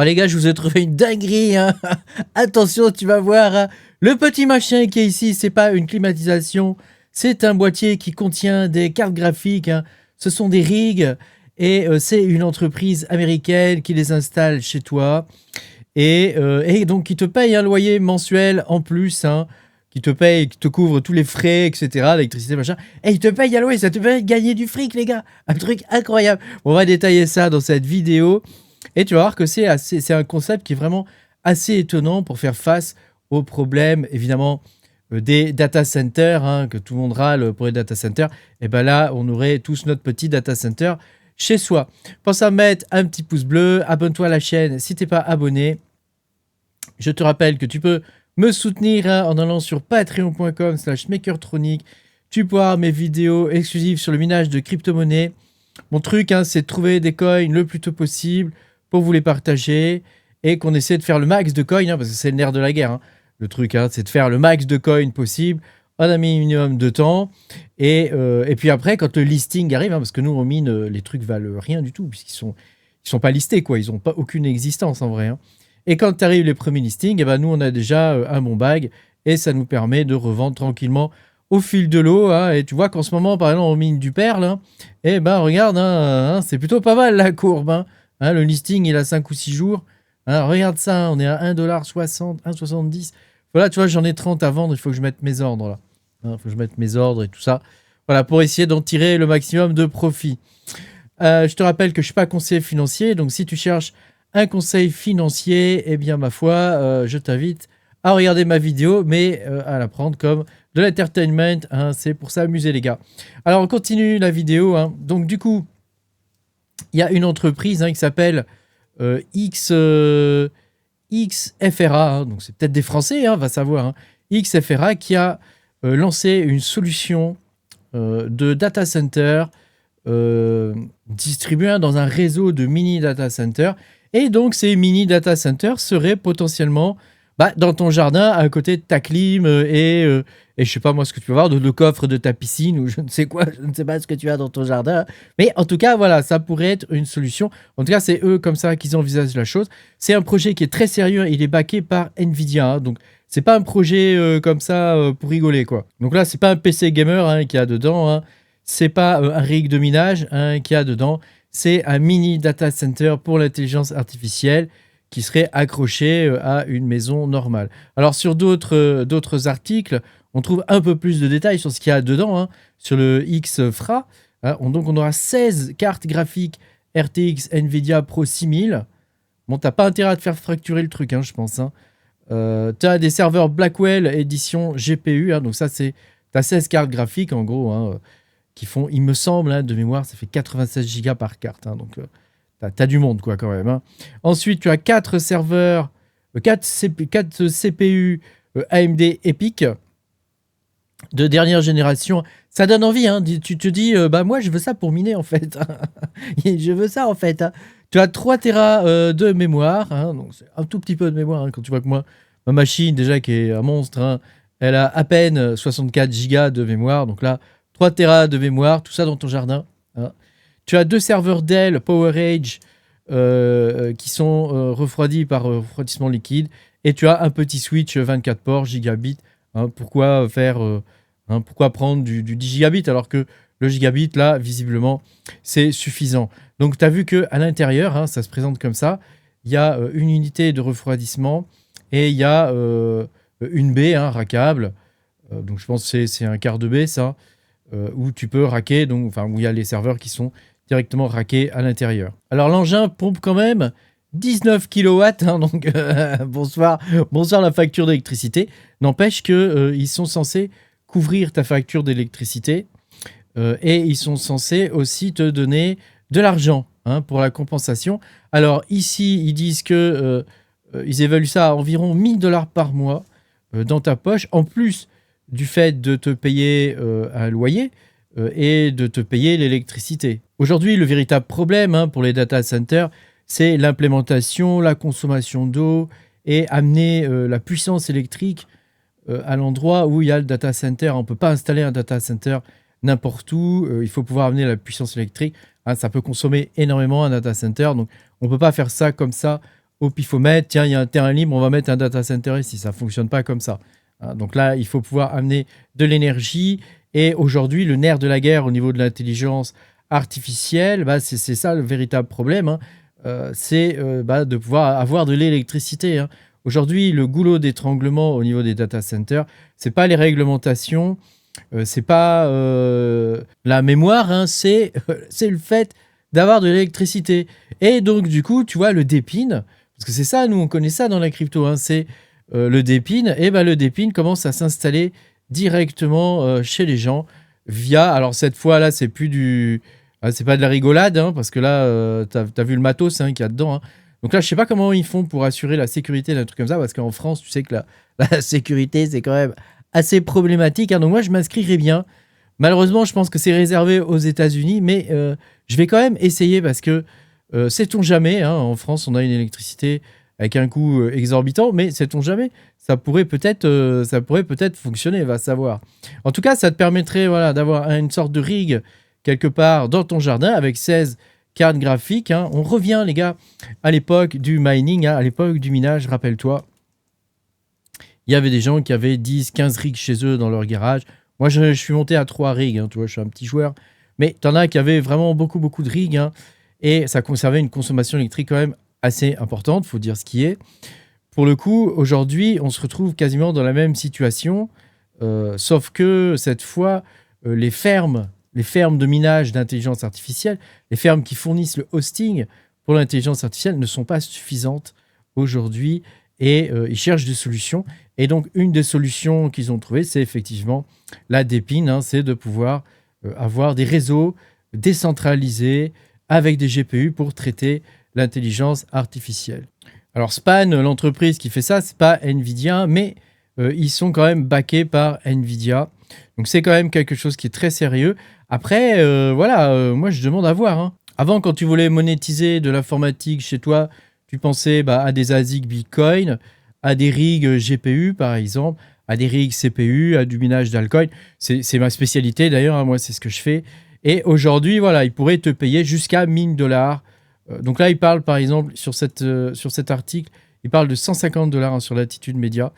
Oh les gars, je vous ai trouvé une dinguerie, hein. Attention, tu vas voir, hein. Le petit machin qui est ici, c'est pas une climatisation, c'est un boîtier qui contient des cartes graphiques, hein. Ce sont des rigs et c'est une entreprise américaine qui les installe chez toi et donc qui te paye un loyer mensuel en plus, hein, qui te paye, qui te couvre tous les frais, etc., l'électricité, machin. Et il te paye un loyer, ça te fait gagner du fric, les gars. Un truc incroyable. On va détailler ça dans cette vidéo. Et tu vas voir que c'est un concept qui est vraiment assez étonnant pour faire face aux problèmes, évidemment, des data centers, hein, que tout le monde râle pour les data centers. Et bien là, on aurait tous notre petit data center chez soi. Pense à mettre un petit pouce bleu, abonne-toi à la chaîne si tu n'es pas abonné. Je te rappelle que tu peux me soutenir, hein, en allant sur patreon.com/makertronic. Tu peux voir mes vidéos exclusives sur le minage de crypto-monnaies. Mon truc, hein, c'est de trouver des coins le plus tôt possible pour vous les partager et qu'on essaie de faire le max de coins, hein, parce que c'est le nerf de la guerre. Hein. Le truc, hein, c'est de faire le max de coins possible en un minimum de temps. Et puis après, quand le listing arrive, hein, parce que nous, on mine, les trucs valent rien du tout, puisqu'ils sont pas listés, quoi. Ils n'ont pas aucune existence en vrai. Hein. Et quand tu arrives les premiers listings, eh ben, nous, on a déjà un bon bag et ça nous permet de revendre tranquillement au fil de l'eau. Hein. Et tu vois qu'en ce moment, par exemple, on mine du perle. Hein, et ben, regarde, hein, c'est plutôt pas mal la courbe. Hein. Hein, le listing, il a 5 ou 6 jours. Hein, regarde ça, on est à 1,60$, 1,70$. Voilà, tu vois, j'en ai 30 à vendre. Il faut que je mette mes ordres là. Il faut que je mette mes ordres et tout ça. Voilà, pour essayer d'en tirer le maximum de profit. Je te rappelle que je ne suis pas conseiller financier. Donc, si tu cherches un conseil financier, eh bien, ma foi, je t'invite à regarder ma vidéo, mais à la prendre comme de l'entertainment. Hein, c'est pour s'amuser, les gars. Alors, on continue la vidéo. Hein. Donc, du coup, il y a une entreprise, hein, qui s'appelle XFRA. Hein, donc, c'est peut-être des Français, hein, va savoir. Hein, XFRA qui a lancé une solution de data center distribué dans un réseau de mini data centers. Et donc, ces mini data centers seraient potentiellement dans ton jardin, à côté de ta clim et je sais pas moi ce que tu peux voir, de le coffre de ta piscine ou je ne sais quoi, je ne sais pas ce que tu as dans ton jardin. Mais en tout cas, voilà, ça pourrait être une solution. En tout cas, c'est eux comme ça qu'ils envisagent la chose. C'est un projet qui est très sérieux. Il est backé par Nvidia. Hein, donc, c'est pas un projet comme ça pour rigoler, quoi. Donc là, c'est pas un PC gamer, hein, qu'il y a dedans. Hein. C'est pas un rig de minage, hein, qu'il y a dedans. C'est un mini data center pour l'intelligence artificielle qui serait accroché à une maison normale. Alors, sur d'autres articles, on trouve un peu plus de détails sur ce qu'il y a dedans, hein, sur le XFRA. Hein, donc, on aura 16 cartes graphiques RTX NVIDIA Pro 6000. Bon, t'as pas intérêt à te faire fracturer le truc, hein, je pense. Hein. Tu as des serveurs Blackwell édition GPU. Hein, donc, ça, c'est... Tu as 16 cartes graphiques, en gros, hein, qui font, il me semble, hein, de mémoire, ça fait 96 Go par carte. Hein, donc, t'as du monde, quoi, quand même. Hein. Ensuite, tu as 4 serveurs, 4 CPU AMD EPIC de dernière génération. Ça donne envie. Hein. Tu te dis, moi, je veux ça pour miner, en fait. Je veux ça, en fait. Hein. Tu as 3 Tera de mémoire. Hein, donc, c'est un tout petit peu de mémoire. Hein, quand tu vois que moi, ma machine, déjà, qui est un monstre, hein, elle a à peine 64 Go de mémoire. Donc là, 3 Tera de mémoire, tout ça dans ton jardin. Hein. Tu as 2 serveurs Dell PowerEdge qui sont refroidis par refroidissement liquide. Et tu as un petit switch 24 ports gigabit. Hein, pourquoi prendre du 10 gigabit alors que le gigabit, là, visiblement, c'est suffisant. Donc, tu as vu qu'à l'intérieur, hein, ça se présente comme ça. Il y a une unité de refroidissement et il y a une baie, hein, rackable. Donc, je pense que c'est un quart de baie, ça. Où tu peux racker, donc, enfin, où il y a les serveurs qui sont directement rackés à l'intérieur. Alors, l'engin pompe quand même 19 kW, hein, donc bonsoir la facture d'électricité. N'empêche qu'ils sont censés couvrir ta facture d'électricité et ils sont censés aussi te donner de l'argent, hein, pour la compensation. Alors, ici, ils disent que ils évaluent ça à environ 1000$ par mois dans ta poche, en plus du fait de te payer un loyer et de te payer l'électricité. Aujourd'hui, le véritable problème, hein, pour les data centers, c'est l'implémentation, la consommation d'eau et amener la puissance électrique à l'endroit où il y a le data center. On ne peut pas installer un data center n'importe où. Il faut pouvoir amener la puissance électrique. Hein, ça peut consommer énormément un data center. Donc, on ne peut pas faire ça comme ça au pifomètre, tiens, il y a un terrain libre, on va mettre un data center ici. Ça ne fonctionne pas comme ça. Hein, donc là, il faut pouvoir amener de l'énergie. Et aujourd'hui, le nerf de la guerre au niveau de l'intelligence artificielle, bah, c'est ça le véritable problème. Hein. C'est de pouvoir avoir de l'électricité. Hein. Aujourd'hui, le goulot d'étranglement au niveau des data centers, c'est pas les réglementations, c'est pas la mémoire, hein, c'est le fait d'avoir de l'électricité. Et donc, du coup, tu vois, le dépine, parce que c'est ça, nous, on connaît ça dans la crypto, hein, c'est le dépine, et ben le dépine commence à s'installer directement chez les gens via, alors cette fois-là, c'est plus du... c'est pas de la rigolade, hein, parce que là, t'as vu le matos hein, qu'il y a dedans. Hein. Donc là, je sais pas comment ils font pour assurer la sécurité d'un truc comme ça, parce qu'en France, tu sais que la sécurité, c'est quand même assez problématique. Hein. Donc moi, je m'inscrirai bien. Malheureusement, je pense que c'est réservé aux États-Unis, mais je vais quand même essayer parce que sait-on jamais, hein, en France, on a une électricité avec un coût exorbitant, mais sait-on jamais, ça pourrait peut-être fonctionner, va savoir. En tout cas, ça te permettrait voilà, d'avoir une sorte de rig quelque part dans ton jardin avec 16 cartes graphiques. Hein. On revient, les gars, à l'époque du mining, hein, à l'époque du minage, rappelle-toi. Il y avait des gens qui avaient 10, 15 rigs chez eux dans leur garage. Moi, je suis monté à 3 rigs, hein, tu vois, je suis un petit joueur. Mais t'en as qui avaient vraiment beaucoup, beaucoup de rigs. Hein, et ça conservait une consommation électrique quand même assez importante, faut dire ce qui est. Pour le coup, aujourd'hui, on se retrouve quasiment dans la même situation, sauf que cette fois, les fermes de minage d'intelligence artificielle, les fermes qui fournissent le hosting pour l'intelligence artificielle ne sont pas suffisantes aujourd'hui et ils cherchent des solutions. Et donc, une des solutions qu'ils ont trouvées, c'est effectivement la dépine, hein, c'est de pouvoir avoir des réseaux décentralisés avec des GPU pour traiter l'intelligence artificielle. Alors Span, l'entreprise qui fait ça, c'est pas Nvidia, mais ils sont quand même backés par Nvidia. Donc c'est quand même quelque chose qui est très sérieux. Après, moi je demande à voir. Hein. Avant, quand tu voulais monétiser de l'informatique chez toi, tu pensais à des ASIC Bitcoin, à des rigs GPU par exemple, à des rigs CPU, à du minage d'alcool. C'est ma spécialité d'ailleurs, hein, moi c'est ce que je fais. Et aujourd'hui, voilà, ils pourraient te payer jusqu'à 1000 $. Donc là, il parle par exemple sur cet article, il parle de 150 $ hein, sur Latitude Média.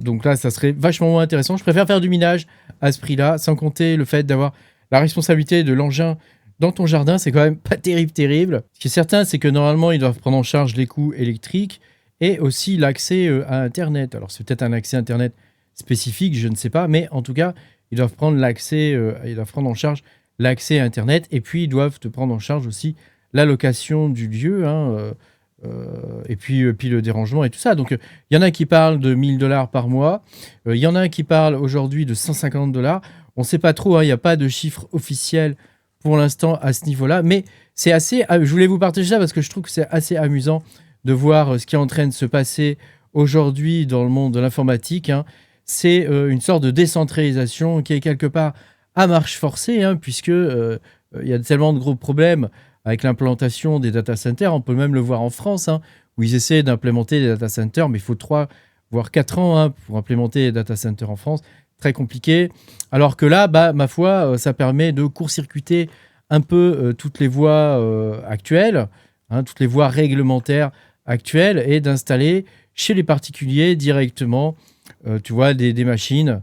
Donc là, ça serait vachement moins intéressant. Je préfère faire du minage à ce prix-là, sans compter le fait d'avoir la responsabilité de l'engin dans ton jardin. C'est quand même pas terrible. Ce qui est certain, c'est que normalement, ils doivent prendre en charge les coûts électriques et aussi l'accès à Internet. Alors c'est peut-être un accès Internet spécifique, je ne sais pas, mais en tout cas, ils doivent prendre en charge l'accès à Internet et puis ils doivent te prendre en charge aussi la location du lieu, hein, et puis le dérangement et tout ça. Donc, il y en a qui parlent de 1000 $ par mois. Il y en a qui parlent aujourd'hui de 150 $. On ne sait pas trop, hein, il n'y a pas de chiffre officiel pour l'instant à ce niveau-là. Mais c'est assez... Je voulais vous partager ça parce que je trouve que c'est assez amusant de voir ce qui est en train de se passer aujourd'hui dans le monde de l'informatique. Hein. C'est une sorte de décentralisation qui est quelque part à marche forcée, hein, puisque il y a tellement de gros problèmes avec l'implantation des data centers. On peut même le voir en France, hein, où ils essaient d'implémenter des data centers, mais il faut 3 voire 4 ans hein, pour implémenter des data centers en France. Très compliqué. Alors que là, ma foi, ça permet de court-circuiter un peu toutes les voies actuelles, hein, toutes les voies réglementaires actuelles, et d'installer chez les particuliers directement, tu vois, des machines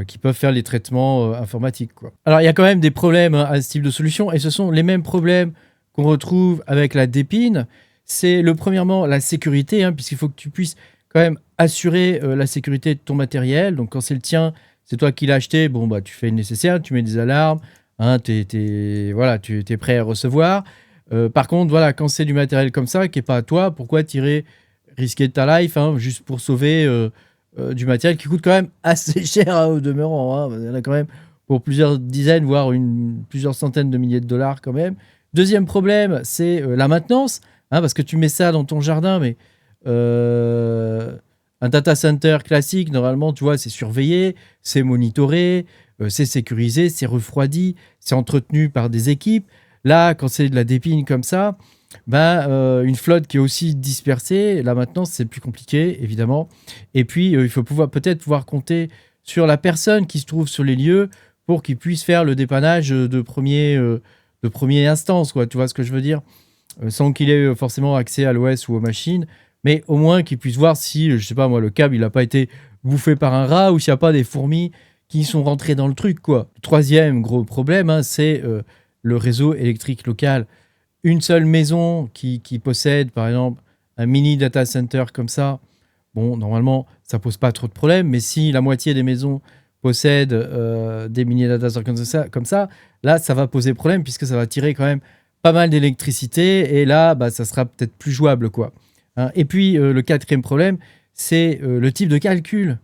qui peuvent faire les traitements informatiques, quoi. Alors, il y a quand même des problèmes hein, à ce type de solution, et ce sont les mêmes problèmes qu'on retrouve avec la dépine. C'est premièrement la sécurité, hein, puisqu'il faut que tu puisses quand même assurer la sécurité de ton matériel. Donc quand c'est le tien, c'est toi qui l'as acheté, bon tu fais le nécessaire, tu mets des alarmes, hein, tu es prêt à recevoir. Par contre, voilà, quand c'est du matériel comme ça, qui n'est pas à toi, pourquoi tirer risquer ta life hein, juste pour sauver du matériel qui coûte quand même assez cher hein, au demeurant. Hein. Il y en a quand même pour plusieurs dizaines, voire plusieurs centaines de milliers de dollars quand même. Deuxième problème, c'est la maintenance, hein, parce que tu mets ça dans ton jardin, mais un data center classique, normalement, tu vois, c'est surveillé, c'est monitoré, c'est sécurisé, c'est refroidi, c'est entretenu par des équipes. Là, quand c'est de la dépine comme ça, une flotte qui est aussi dispersée, la maintenance, c'est plus compliqué, évidemment. Et puis, il faut peut-être pouvoir compter sur la personne qui se trouve sur les lieux pour qu'il puisse faire le dépannage de première instance, quoi. Tu vois ce que je veux dire ? Sans qu'il ait forcément accès à l'OS ou aux machines. mais au moins qu'ils puissent voir si, je sais pas moi, le câble il n'a pas été bouffé par un rat ou s'il n'y a pas des fourmis qui sont rentrées dans le truc, quoi. Le troisième gros problème, hein, c'est le réseau électrique local. Une seule maison qui possède, par exemple, un mini data center comme ça, bon, normalement, ça pose pas trop de problèmes, mais si la moitié des maisons possèdent des mini data centers comme ça, là, ça va poser problème puisque ça va tirer quand même pas mal d'électricité et là, bah, ça sera peut-être plus jouable, quoi. Hein. Et puis, le quatrième problème, c'est le type de calcul.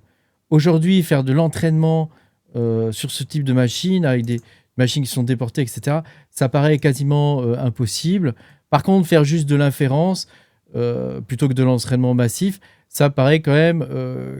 Aujourd'hui, faire de l'entraînement sur ce type de machine, avec des machines qui sont déportées, etc., ça paraît quasiment impossible. Par contre, faire juste de l'inférence, plutôt que de l'entraînement massif, ça paraît quand même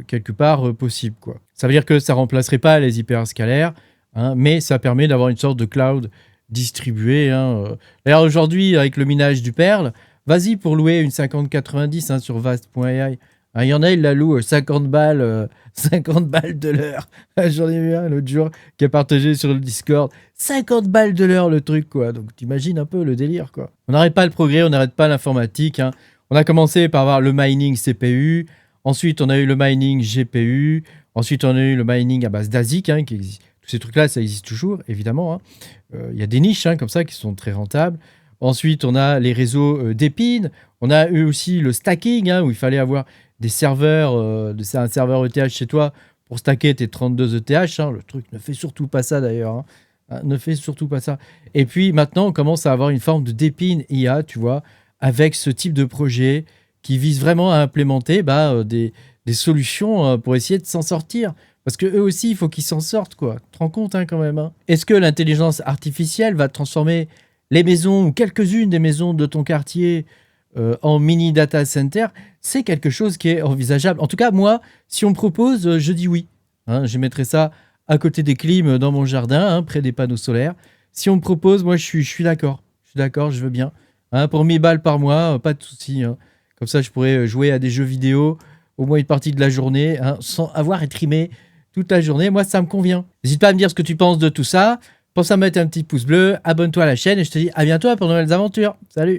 quelque part possible, quoi. Ça veut dire que ça remplacerait pas les hyperscalaires, hein, mais ça permet d'avoir une sorte de cloud distribué. Hein. D'ailleurs, aujourd'hui, avec le minage du Perl, vas-y pour louer une 5090 hein, sur vast.ai. Il y en a, il la loue 50 balles, 50 balles de l'heure. J'en ai vu un l'autre jour qui a partagé sur le Discord. 50 balles de l'heure le truc, quoi. Donc t'imagines un peu le délire, quoi. On n'arrête pas le progrès, on n'arrête pas l'informatique. Hein. On a commencé par avoir le mining CPU. Ensuite, on a eu le mining GPU. Ensuite, on a eu le mining à base d'ASIC, hein, qui existe. Tous ces trucs-là, ça existe toujours, évidemment. Hein. Y a des niches hein, comme ça qui sont très rentables. Ensuite, on a les réseaux d'épines. On a eu aussi le stacking, hein, où il fallait avoir des serveurs, un serveur ETH chez toi pour stacker tes 32 ETH. Hein. Le truc ne fait surtout pas ça d'ailleurs. Hein. Ne fait surtout pas ça. Et puis maintenant, on commence à avoir une forme de d'épine IA, tu vois, avec ce type de projet qui vise vraiment à implémenter des solutions pour essayer de s'en sortir. Parce que eux aussi, il faut qu'ils s'en sortent, quoi. Tu te rends compte hein, quand même. Hein. Est-ce que l'intelligence artificielle va transformer les maisons ou quelques-unes des maisons de ton quartier en mini data center? C'est quelque chose qui est envisageable. En tout cas, moi, si on me propose, je dis oui. Hein, je mettrai ça à côté des clims dans mon jardin, hein, près des panneaux solaires. Si on me propose, moi, je suis d'accord. Je suis d'accord, je veux bien. Hein, pour 1000 balles par mois, pas de souci. Hein. Comme ça, je pourrais jouer à des jeux vidéo au moins une partie de la journée, hein, sans avoir à trimer toute la journée. Moi, ça me convient. N'hésite pas à me dire ce que tu penses de tout ça. Pense à mettre un petit pouce bleu, abonne-toi à la chaîne et je te dis à bientôt pour de nouvelles aventures. Salut!